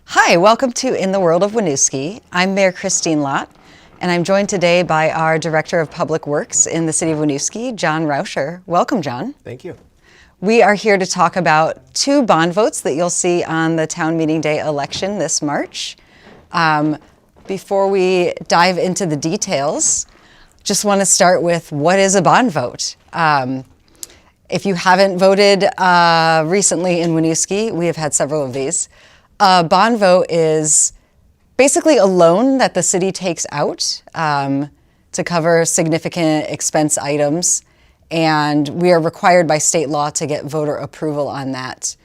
Hi, welcome to In the World of Winooski. I'm Mayor Christine Lott, and I'm joined today by our Director of Public Works in the City of Winooski, John Rauscher. Welcome, John. Thank you. We are here to talk about two bond votes that you'll see on the Town Meeting Day election this March. Before we dive into the details, just want to start with what is a bond vote? If you haven't voted recently in Winooski, we have had several of these. A bond vote is basically a loan that the city takes out to cover significant expense items, and we are required by state law to get voter approval on that.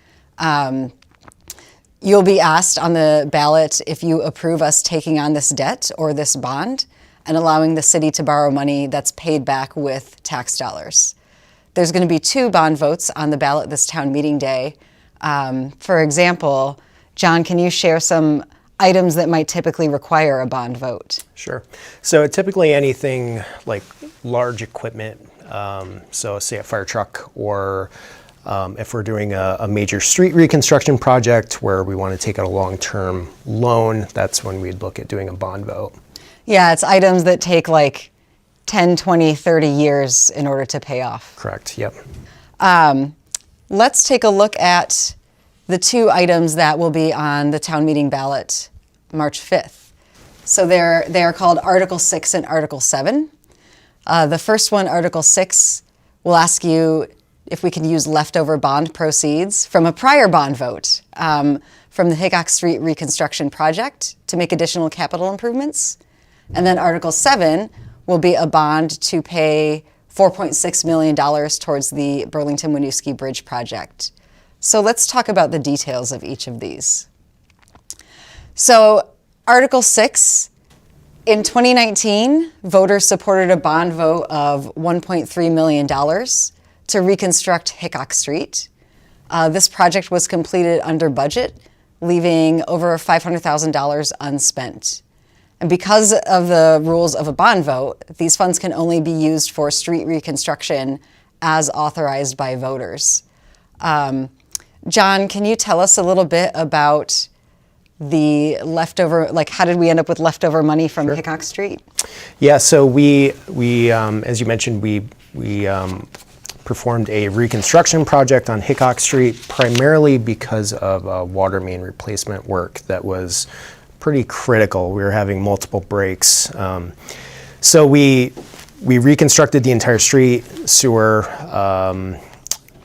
You'll be asked on the ballot if you approve us taking on this debt or this bond and allowing the city to borrow money that's paid back with tax dollars. There's going to be two bond votes on the ballot this town meeting day. For example, John, can you share some items that might typically require a bond vote? Sure. So typically anything like large equipment, so say a fire truck, or if we're doing a major street reconstruction project where we want to take out a long-term loan, that's when we'd look at doing a bond vote. Yeah, it's items that take like 10, 20, 30 years in order to pay off. Correct, yep. Let's take a look at the two items that will be on the town meeting ballot March 5th. So they are called Article 6 and Article 7. The first one, Article 6, will ask you if we can use leftover bond proceeds from a prior bond vote from the Hickok Street reconstruction project to make additional capital improvements. And then Article 7 will be a bond to pay $4.6 million towards the Burlington-Winooski Bridge project. So let's talk about the details of each of these. So Article 6, in 2019, voters supported a bond vote of $1.3 million to reconstruct Hickok Street. This project was completed under budget, leaving over $500,000 unspent. And because of the rules of a bond vote, these funds can only be used for street reconstruction as authorized by voters. John, can you tell us a little bit about the leftover, like how did we end up with leftover money from Hickok Street? Yeah, so we as you mentioned, we performed a reconstruction project on Hickok Street primarily because of water main replacement work that was pretty critical. We were having multiple breaks. So we reconstructed the entire street, sewer,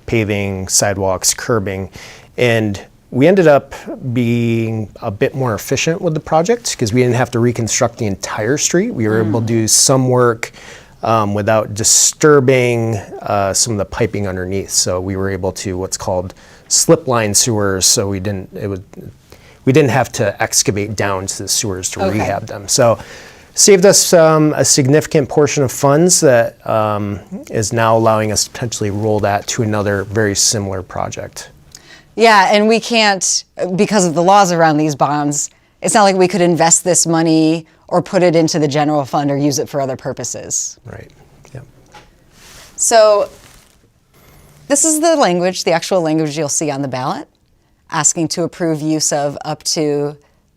paving, sidewalks, curbing, and we ended up being a bit more efficient with the project because we didn't have to reconstruct the entire street. We were able to do some work without disturbing some of the piping underneath. So we were able to what's called slip line sewers. So we didn't have to excavate down to the sewers to rehab them. So saved us a significant portion of funds that is now allowing us to potentially roll that to another very similar project. Yeah, and we can't, because of the laws around these bonds, it's not like we could invest this money or put it into the general fund or use it for other purposes. Right, yep. So this is the language, the actual language you'll see on the ballot, asking to approve use of up to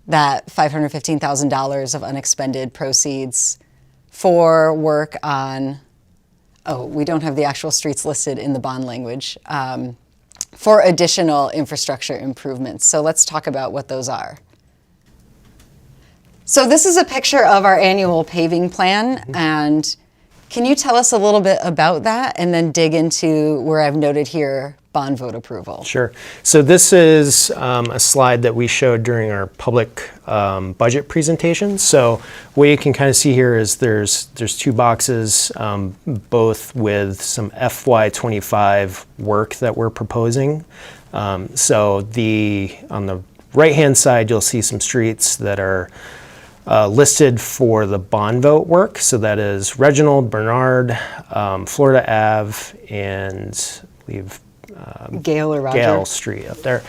that $515,000 of unexpended proceeds for work on, we don't have the actual streets listed in the bond language, for additional infrastructure improvements. So let's talk about what those are. So this is a picture of our annual paving plan, and can you tell us a little bit about that and then dig into where I've noted here bond vote approval? Sure. So this is a slide that we showed during our public budget presentation. So what you can kind of see here is there's two boxes, both with some FY25 work that we're proposing. So on the right-hand side, you'll see some streets that are listed for the bond vote work. So that is Reginald, Bernard, Florida Ave, and I believe Gale or Roger? Gale Street up there.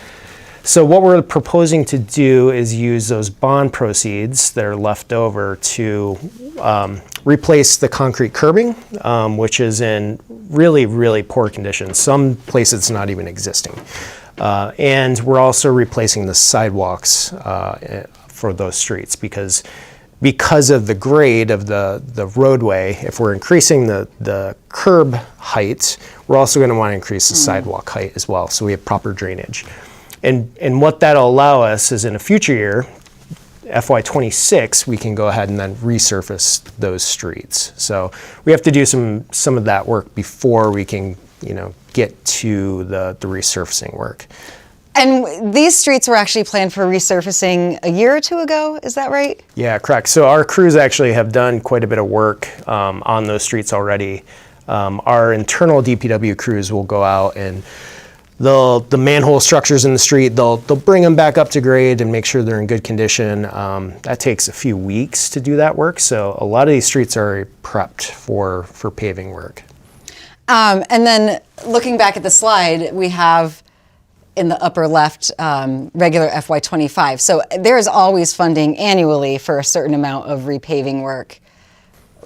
So what we're proposing to do is use those bond proceeds that are left over to replace the concrete curbing, which is in really, really poor condition. Some places it's not even existing. And we're also replacing the sidewalks for those streets because of the grade of the roadway. If we're increasing the curb height, we're also going to want to increase the sidewalk height as well, so we have proper drainage. And what that'll allow us is in a future year, FY26, we can go ahead and then resurface those streets. So we have to do some of that work before we can, get to the resurfacing work. And these streets were actually planned for resurfacing a year or two ago, is that right? Yeah, correct. So our crews actually have done quite a bit of work on those streets already. Our internal DPW crews will go out and the manhole structures in the street, they'll bring them back up to grade and make sure they're in good condition. That takes a few weeks to do that work. So a lot of these streets are prepped for paving work. And then looking back at the slide, we have in the upper left regular FY25. So there is always funding annually for a certain amount of repaving work.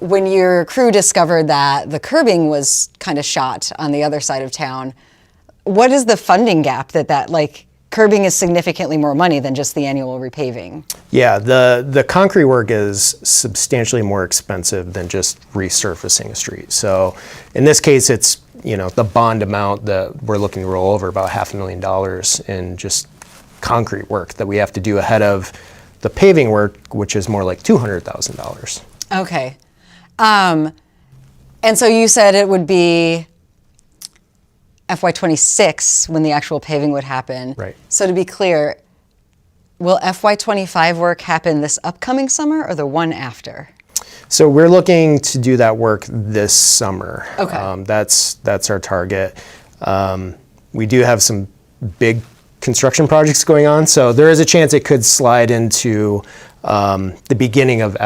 When your crew discovered that the curbing was kind of shot on the other side of town, what is the funding gap that curbing is significantly more money than just the annual repaving? Yeah, the concrete work is substantially more expensive than just resurfacing a street. So in this case, it's, the bond amount that we're looking to roll over about $500,000 in just concrete work that we have to do ahead of the paving work, which is more like $200,000. Okay. And so you said it would be FY26 when the actual paving would happen. Right. So to be clear, will FY25 work happen this upcoming summer or the one after? So we're looking to do that work this summer. Okay. That's our target. We do have some big construction projects going on, so there is a chance it could slide into the beginning of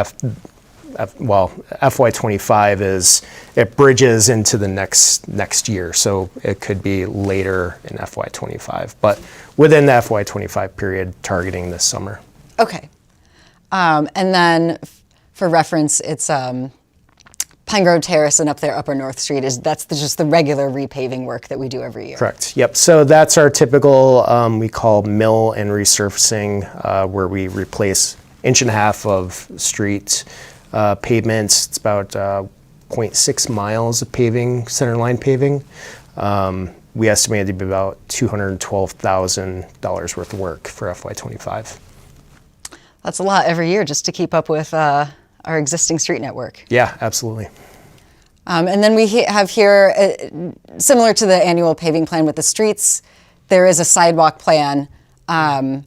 FY25 is it bridges into the next year, so it could be later in FY25, but within the FY25 period, targeting this summer. Okay, and then for reference, it's Pine Grove Terrace and up there Upper North Street that's just the regular repaving work that we do every year. Correct. Yep. So that's our typical we call mill and resurfacing, where we replace 1.5 inch of street pavements. It's about 0.6 miles of paving, center line paving. We estimate it to be about $212,000 worth of work for FY25. That's a lot every year just to keep up with our existing street network. Yeah, absolutely. And then we have here, similar to the annual paving plan with the streets, there is a sidewalk plan. And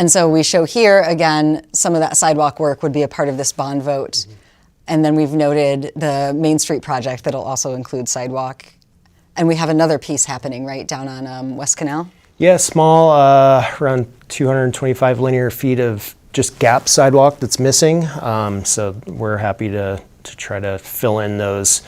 so we show here, again, some of that sidewalk work would be a part of this bond vote. Mm-hmm. And then we've noted the Main Street project that'll also include sidewalk. And we have another piece happening right down on West Canal. Yeah, small, around 225 linear feet of just gap sidewalk that's missing. So we're happy to try to fill in those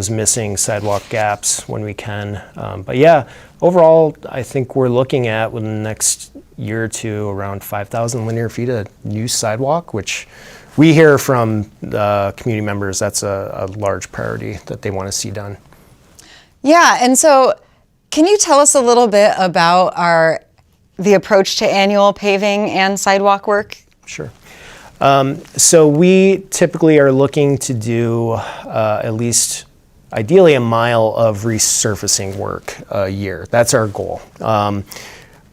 missing sidewalk gaps when we can. But yeah, overall, I think we're looking at within the next year or two around 5,000 linear feet of new sidewalk, which we hear from the community members that's a large priority that they want to see done. Yeah, and so can you tell us a little bit about the approach to annual paving and sidewalk work? Sure. So we typically are looking to do at least ideally a mile of resurfacing work a year. That's our goal.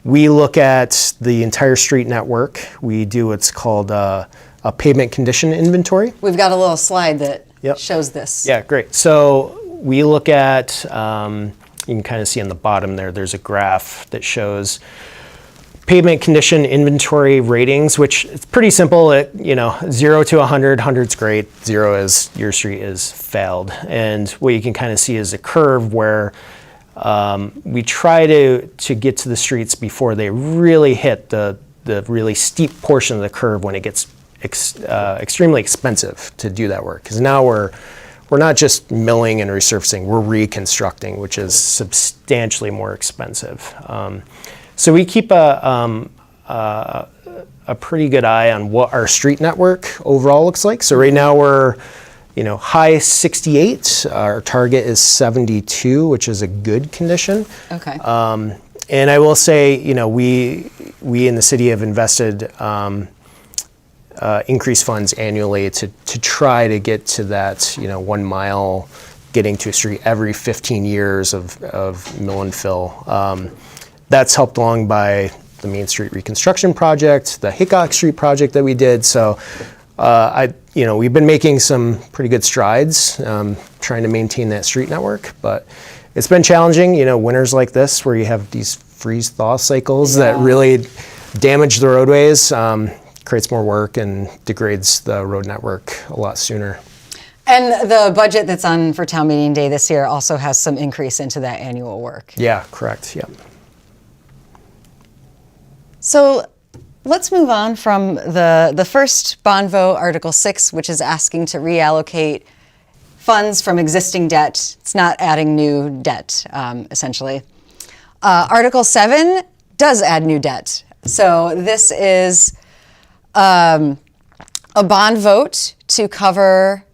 We look at the entire street network. We do what's called a pavement condition inventory. We've got a little slide that shows this. Yeah, great. So we look at, you can kind of see on the bottom there's a graph that shows pavement condition inventory ratings, which it's pretty simple. 0 to 100, 100's great, 0 is your street is failed. And what you can kind of see is a curve where we try to get to the streets before they really hit the really steep portion of the curve when it gets extremely expensive to do that work. Because now we're not just milling and resurfacing, we're reconstructing, which is substantially more expensive. So we keep a pretty good eye on what our street network overall looks like. So right now we're, high 68. Our target is 72, which is a good condition. Okay. And I will say, you know, we in the city have invested increased funds annually to try to get to that, you know, 1 mile getting to a street every 15 years of mill and fill. That's helped along by the Main Street reconstruction project, the Hickok Street project that we did. So you know, we've been making some pretty good strides trying to maintain that street network, but it's been challenging, you know, winters like this where you have these freeze-thaw cycles that really damage the roadways, creates more work and degrades the road network a lot sooner. And the budget that's on for Town Meeting Day this year also has some increase into that annual work. Yeah, correct, yeah. So let's move on from the first bond vote, Article 6, which is asking to reallocate funds from existing debt. It's not adding new debt, essentially. Article 7 does add new debt. So this is a bond vote to cover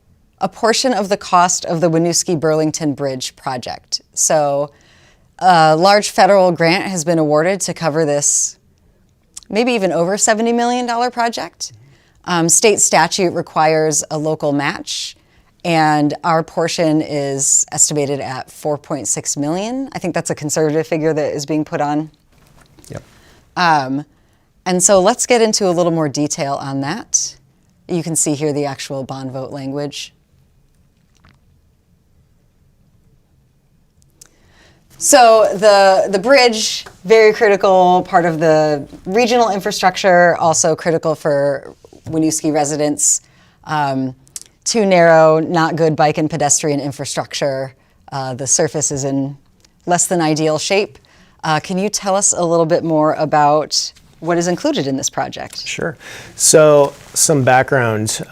a portion of the cost of the Winooski-Burlington Bridge project. So a large federal grant has been awarded to cover this maybe even over $70 million project. State statute requires a local match, and our portion is estimated at $4.6 million. I think that's a conservative figure that is being put on. Yep. And so let's get into a little more detail on that. You can see here the actual bond vote language. So the bridge, very critical part of the regional infrastructure, also critical for Winooski residents. Too narrow, not good bike and pedestrian infrastructure. The surface is in less than ideal shape. Can you tell us a little bit more about what is included in this project? Sure. So some background.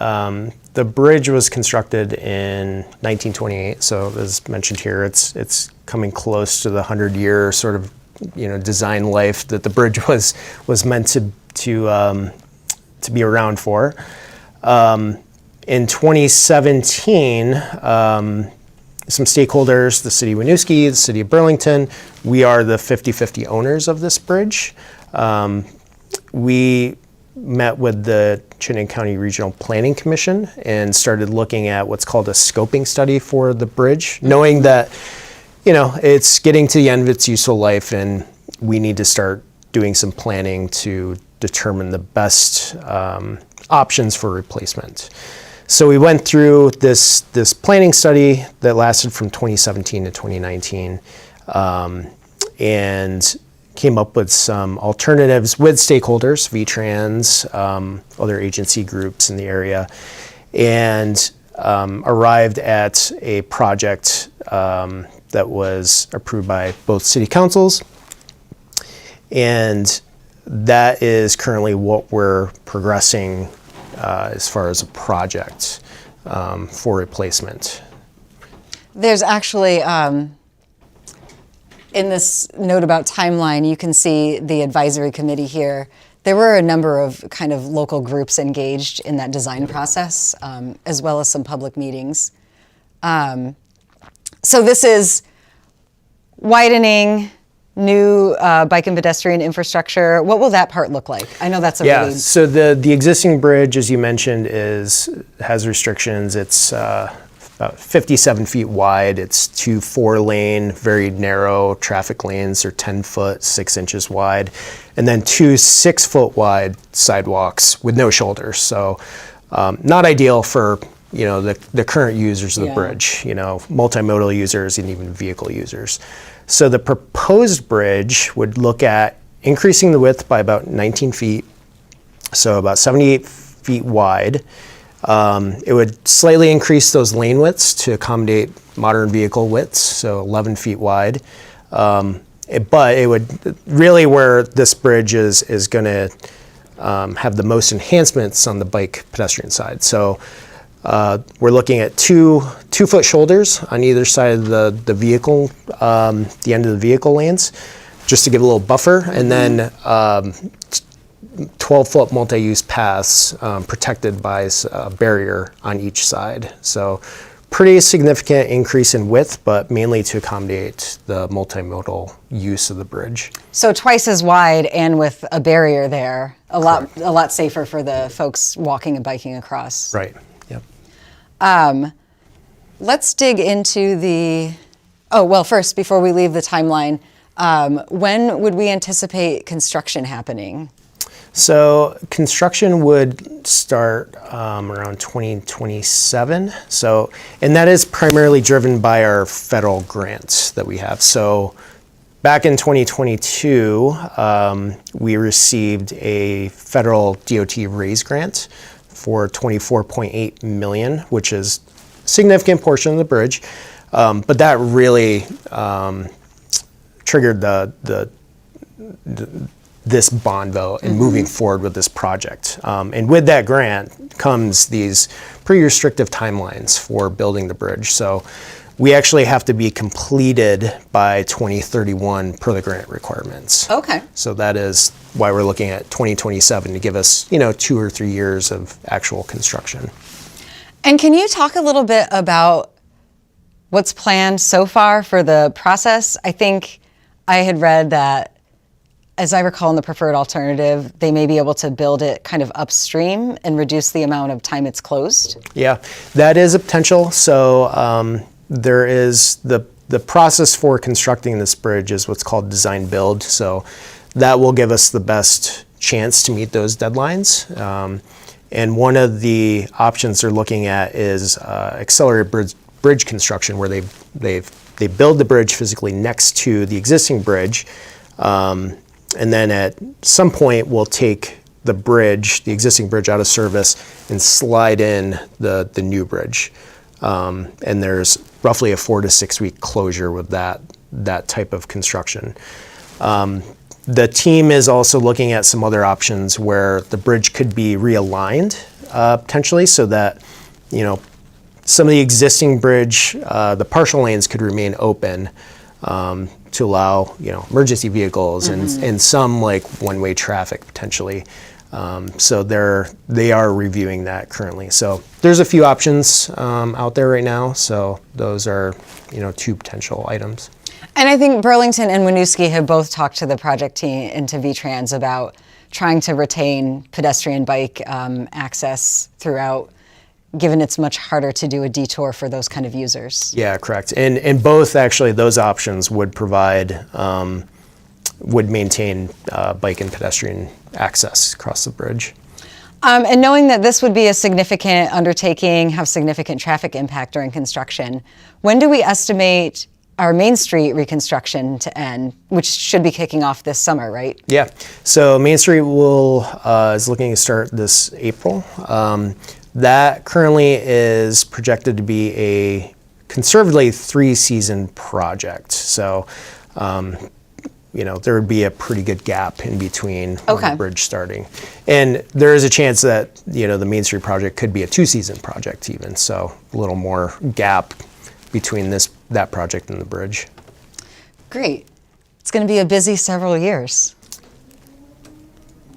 The bridge was constructed in 1928. So as mentioned here, it's coming close to the 100-year sort of, you know, design life that the bridge was meant to be around for. In 2017, some stakeholders, the city of Winooski, the city of Burlington, we are the 50-50 owners of this bridge. We met with the Chittenden County Regional Planning Commission and started looking at what's called a scoping study for the bridge, knowing that, you know, it's getting to the end of its useful life and we need to start doing some planning to determine the best options for replacement. So we went through this planning study that lasted from 2017 to 2019 and came up with some alternatives with stakeholders, VTrans, other agency groups in the area, and arrived at a project that was approved by both city councils. And that is currently what we're progressing as far as a project for replacement. There's actually, in this note about timeline, you can see the advisory committee here. There were a number of kind of local groups engaged in that design process, as well as some public meetings. So this is widening, new bike and pedestrian infrastructure. What will that part look like? I know that's a really... Yeah, so the existing bridge, as you mentioned, has restrictions. It's about 57 feet wide. It's 2 4-lane, very narrow traffic lanes. They're 10 foot, 6 inches wide. And then 2 6-foot wide sidewalks with no shoulders. So not ideal for, you know, the current users of the bridge, you know, multimodal users and even vehicle users. So the proposed bridge would look at increasing the width by about 19 feet, so about 78 feet wide. It would slightly increase those lane widths to accommodate modern vehicle widths, so 11 feet wide. But it would really, where this bridge is going to have the most enhancements on the bike pedestrian side. So we're looking at 2-foot shoulders on either side of the vehicle, the end of the vehicle lanes, just to give a little buffer, and then 12-foot multi-use paths protected by a barrier on each side. So pretty significant increase in width, but mainly to accommodate the multimodal use of the bridge. So twice as wide and with a barrier there, a lot safer for the folks walking and biking across. Right. Yep. Let's dig into first, before we leave the timeline, when would we anticipate construction happening? So construction would start around 2027. And that is primarily driven by our federal grants that we have. So back in 2022, we received a federal DOT RAISE grant for $24.8 million, which is a significant portion of the bridge. But that really triggered this bond vote and moving forward with this project. And with that grant comes these pretty restrictive timelines for building the bridge. So we actually have to be completed by 2031 per the grant requirements. Okay. So that is why we're looking at 2027 to give us, 2 or 3 years of actual construction. And can you talk a little bit about what's planned so far for the process? I think I had read that, as I recall in the preferred alternative, they may be able to build it kind of upstream and reduce the amount of time it's closed. Yeah, that is a potential. So there is the process for constructing this bridge is what's called design build. So that will give us the best chance to meet those deadlines. And one of the options they're looking at is accelerated bridge construction, where they build the bridge physically next to the existing bridge. And then at some point, we'll take the existing bridge out of service and slide in the new bridge. And there's roughly a 4 to 6 week closure with that type of construction. The team is also looking at some other options where the bridge could be realigned potentially, so that some of the existing bridge, the partial lanes could remain open to allow emergency vehicles and some like one-way traffic potentially. So they are reviewing that currently. So there's a few options out there right now. So those are 2 potential items. And I think Burlington and Winooski have both talked to the project team and to VTrans about trying to retain pedestrian bike access throughout, given it's much harder to do a detour for those kind of users. Yeah, correct. And both actually those options would provide, would maintain bike and pedestrian access across the bridge. And knowing that this would be a significant undertaking, have significant traffic impact during construction, when do we estimate our Main Street reconstruction to end, which should be kicking off this summer, right? Yeah. So Main Street is looking to start this April. That currently is projected to be a conservatively 3-season project. So, there would be a pretty good gap in between the bridge starting. And there is a chance that, the Main Street project could be a 2-season project even. So a little more gap between that project and the bridge. Great. It's going to be a busy several years.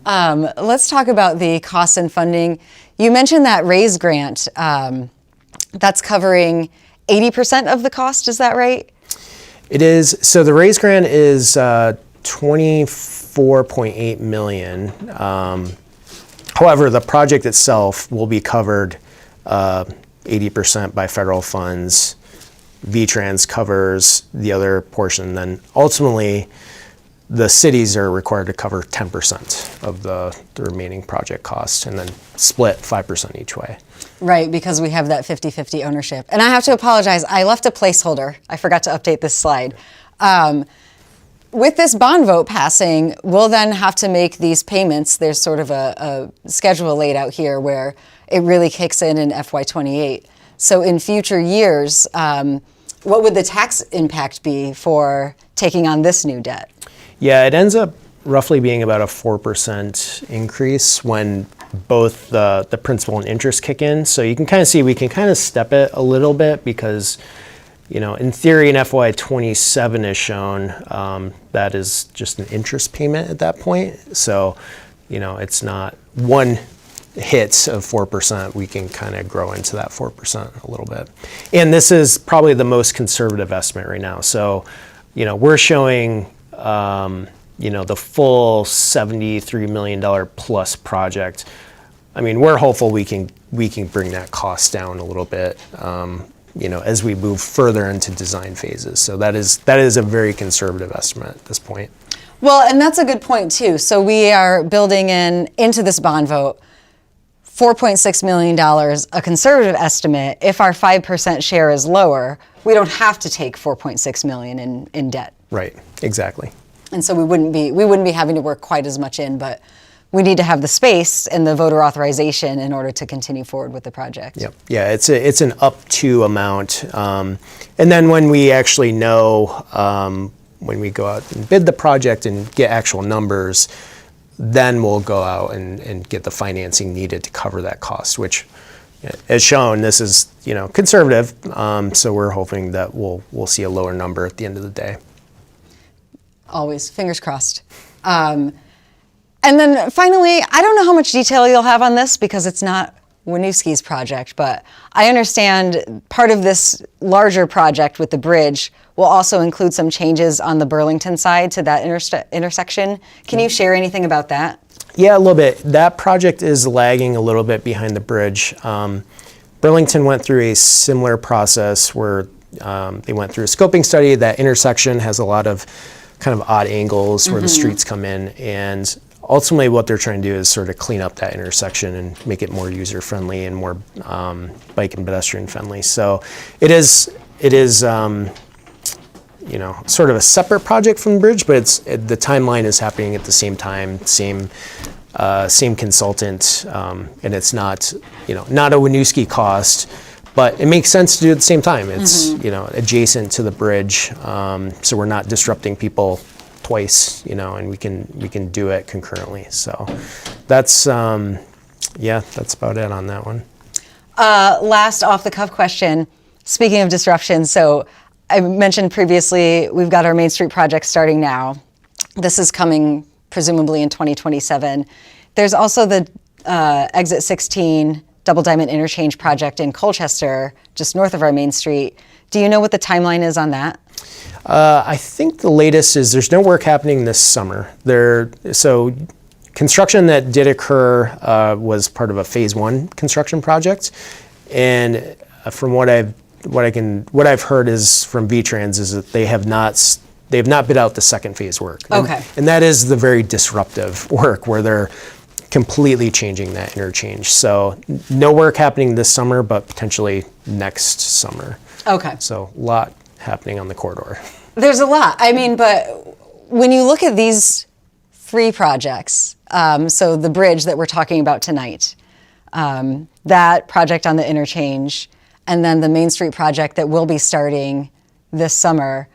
Let's talk about the costs and funding. You mentioned that RAISE grant. That's covering 80% of the cost, is that right? It is. So the RAISE grant is $24.8 million. However, the project itself will be covered 80% by federal funds. VTrans covers the other portion. Then ultimately, the cities are required to cover 10% of the remaining project cost, and then split 5% each way. Right, because we have that 50-50 ownership. And I have to apologize, I left a placeholder. I forgot to update this slide. With this bond vote passing, we'll then have to make these payments. There's sort of a schedule laid out here where it really kicks in FY28. So in future years, what would the tax impact be for taking on this new debt? Yeah, it ends up roughly being about a 4% increase when both the principal and interest kick in. So you can kind of see we can kind of step it a little bit because, in theory, in FY27 is shown, that is just an interest payment at that point. So, it's not one hits of 4%, we can kind of grow into that 4% a little bit. And this is probably the most conservative estimate right now. So, we're showing, the full $73 million plus project. I mean, we're hopeful we can bring that cost down a little bit, as we move further into design phases. So that is a very conservative estimate at this point. Well, and that's a good point too. So we are building into this bond vote $4.6 million, a conservative estimate. If our 5% share is lower, we don't have to take $4.6 million in debt. Right, exactly. And so we wouldn't be having to work quite as much in, but we need to have the space and the voter authorization in order to continue forward with the project. Yep. Yeah, it's an up to amount. And then when we actually know, when we go out and bid the project and get actual numbers, then we'll go out and get the financing needed to cover that cost, which, as shown, this is conservative. So we're hoping that we'll see a lower number at the end of the day. Always, fingers crossed. And then finally, I don't know how much detail you'll have on this because it's not Winooski's project, but I understand part of this larger project with the bridge will also include some changes on the Burlington side to that intersection. Can you share anything about that? Yeah, a little bit. That project is lagging a little bit behind the bridge. Burlington went through a similar process where they went through a scoping study. That intersection has a lot of kind of odd angles where the streets come in, and ultimately what they're trying to do is sort of clean up that intersection and make it more user-friendly and more bike and pedestrian friendly. So it is sort of a separate project from the bridge, but the timeline is happening at the same time, same consultant, and it's not not a Winooski cost, but it makes sense to do at the same time. It's adjacent to the bridge, so we're not disrupting people twice, and we can do it concurrently. So that's that's about it on that one. Last off the cuff question. Speaking of disruption, so I mentioned previously we've got our Main Street project starting now. This is coming presumably in 2027. There's also the Exit 16 Double Diamond Interchange project in Colchester, just north of our Main Street. Do you know what the timeline is on that? I think the latest is there's no work happening this summer. So construction that did occur was part of a phase 1 construction project, and from what I've heard is from VTrans is that they have not bid out the second phase work. Okay. And that is the very disruptive work where they're completely changing that interchange. So no work happening this summer, but potentially next summer. Okay. So a lot happening on the corridor. There's a lot. I mean, but when you look at these 3 projects, so the bridge that we're talking about tonight, that project on the interchange, and then the Main Street project that will be starting this summer,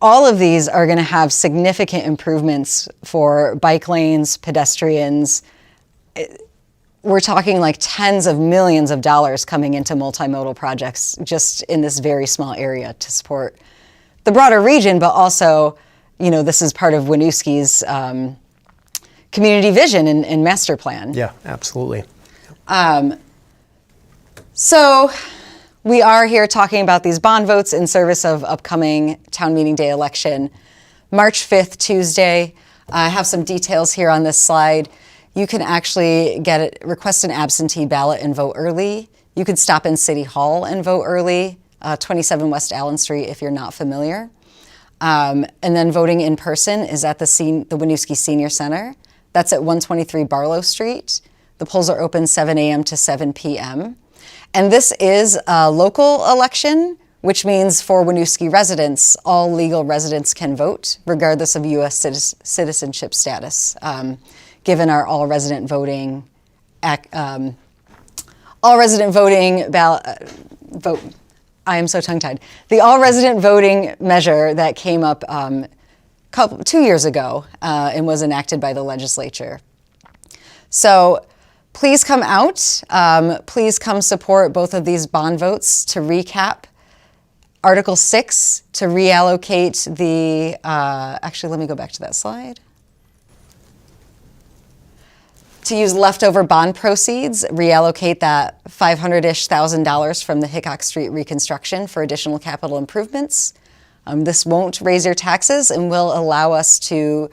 all of these are going to have significant improvements for bike lanes, pedestrians. We're talking like tens of millions of dollars coming into multimodal projects just in this very small area to support the broader region, but also, this is part of Winooski's community vision and master plan. Yeah, absolutely. So we are here talking about these bond votes in service of upcoming town meeting day election, March 5th, Tuesday. I have some details here on this slide. You can actually request an absentee ballot and vote early. You could stop in City Hall and vote early, 27 West Allen Street if you're not familiar. And then voting in person is at the Winooski Senior Center. That's at 123 Barlow Street. The polls are open 7 a.m. to 7 p.m. And this is a local election, which means for Winooski residents, all legal residents can vote, regardless of U.S. citizenship status, given our all-resident voting vote. I am so tongue-tied. The all-resident voting measure that came up 2 years ago and was enacted by the legislature. So please come out. Please come support both of these bond votes. To recap, Article 6 to reallocate actually, let me go back to that slide. to use leftover bond proceeds, reallocate that $500,000 from the Hickok Street reconstruction for additional capital improvements. This won't raise your taxes and will allow us to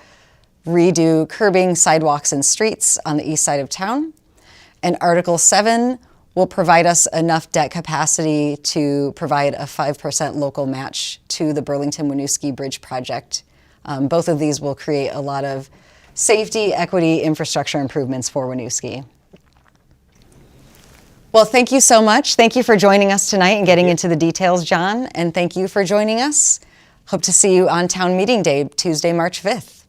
redo curbing, sidewalks, and streets on the east side of town. And Article 7 will provide us enough debt capacity to provide a 5% local match to the Burlington Winooski Bridge project. Both of these will create a lot of safety, equity, infrastructure improvements for Winooski. Well, thank you so much. Thank you for joining us tonight and getting into the details, John. And thank you for joining us. Hope to see you on Town Meeting Day, Tuesday, March 5th.